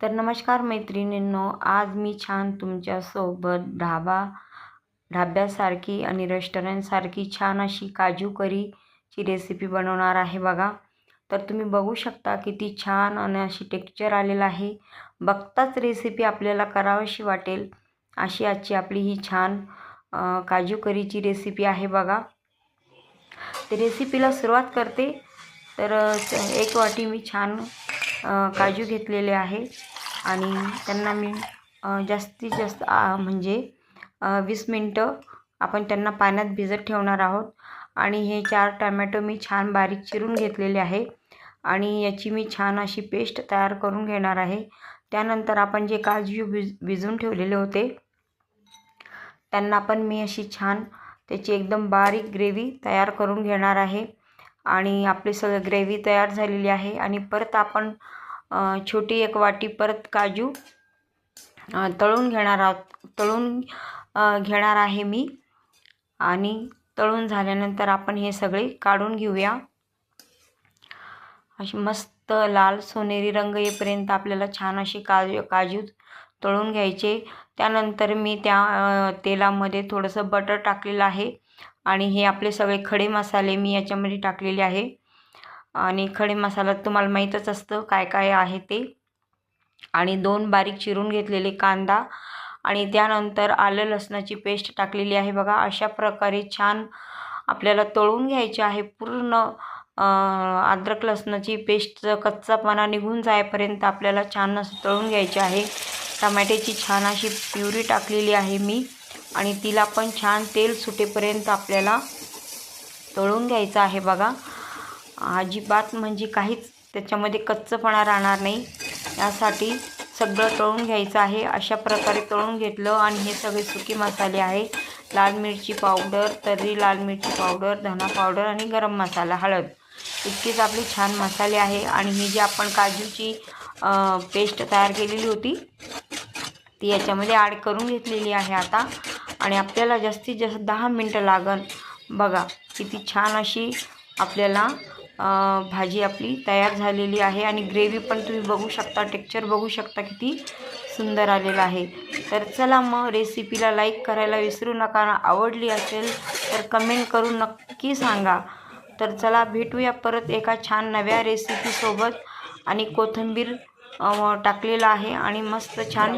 तर नमस्कार मैत्रिणींनो, आज मी छान तुमच्यासोबत ढाब्यासारखी आणि रेस्टॉरंटसारखी छान अशी काजू करीची रेसिपी बनवणार आहे बघा. तर तुम्ही बघू शकता किती छान आणि अशी टेक्स्चर आलेलं आहे. बघताच रेसिपी आपल्याला करावीशी वाटेल अशी आजची आपली ही छान काजू करीची रेसिपी आहे बघा. तर रेसिपीला सुरुवात करते. तर एक वाटी मी छान काजू घेतलेले आहे आणि त्यांना मी जास्तीत जास्त म्हणजे 20 मिनटं आपण त्यांना पाण्यात भिजत ठेवणार आहोत. आणि हे 4 टमॅटो मी छान बारीक चिरून घेतलेले आहे आणि याची मी छान अशी पेस्ट तयार करून घेणार आहे. त्यानंतर आपण जे काजू भिजवून ठेवलेले होते त्यांना पण मी अशी छान त्याची एकदम बारीक ग्रेव्ही तयार करून घेणार आहे. आणि आपली सगळी ग्रेव्ही तयार झालेली आहे. आणि परत आपण छोटी एक वाटी परत काजू तळून घेणार आहे मी. आणि तळून झाल्यानंतर आपण हे सगळे काढून घेऊया. अशी मस्त लाल सोनेरी रंग येईपर्यंत आपल्याला छान अशी काजू तळून घ्यायचे. त्यानंतर मी त्या तेलामध्ये थोडंसं बटर टाकलेलं आहे आणि हे आपले सगळे खडे मसाले मी याच्यामध्ये टाकलेले आहे. आणि खडे मसाला तुम्हाला माहीतच असतं काय काय आहे ते. आणि 2 बारीक चिरून घेतलेले कांदा आणि त्यानंतर आलं लसणाची पेस्ट टाकलेली आहे बघा. अशा प्रकारे छान आपल्याला तळून घ्यायचे आहे. पूर्ण अद्रक लसणाची पेस्टचा कच्चापणा निघून जाईपर्यंत आपल्याला छान असं तळून घ्यायचे आहे. टमाट्याची छान अशी प्युरी टाकलेली आहे मी आणि तिला पण छान तेल सुटेपर्यंत आपल्याला तळून घ्यायचं आहे बघा. अजिबात म्हणजे काहीच त्याच्यामध्ये कच्चपणा राहणार नाही यासाठी सगळं तळून घ्यायचं आहे. अशा प्रकारे तळून घेतलं. आणि हे सगळे सुके मसाले आहे, लाल मिरची पावडर, तर्री लाल मिरची पावडर, धना पावडर आणि गरम मसाला, हळद, इतकेच आपले छान मसाले आहे. आणि ही जी आपण काजूची पेस्ट तयार केलेली होती ती याच्यामध्ये ॲड करून घेतलेली आहे आता. आणि आपल्याला जास्तीत जास्त 10 मिनटं लागन बघा. किती छान अशी आपल्याला भाजी आपली तयार झालेली आहे. आणि ग्रेव्ही पण तुम्ही बघू शकता, टेक्स्चर बघू शकता किती सुंदर आलेलं आहे. तर चला मग रेसिपीला लाईक करायला विसरू नका. आवडली असेल तर कमेंट करून नक्की सांगा. तर चला भेटूया परत एका छान नव्या रेसिपीसोबत. आणि कोथिंबीर टाकलेलं आहे आणि मस्त छान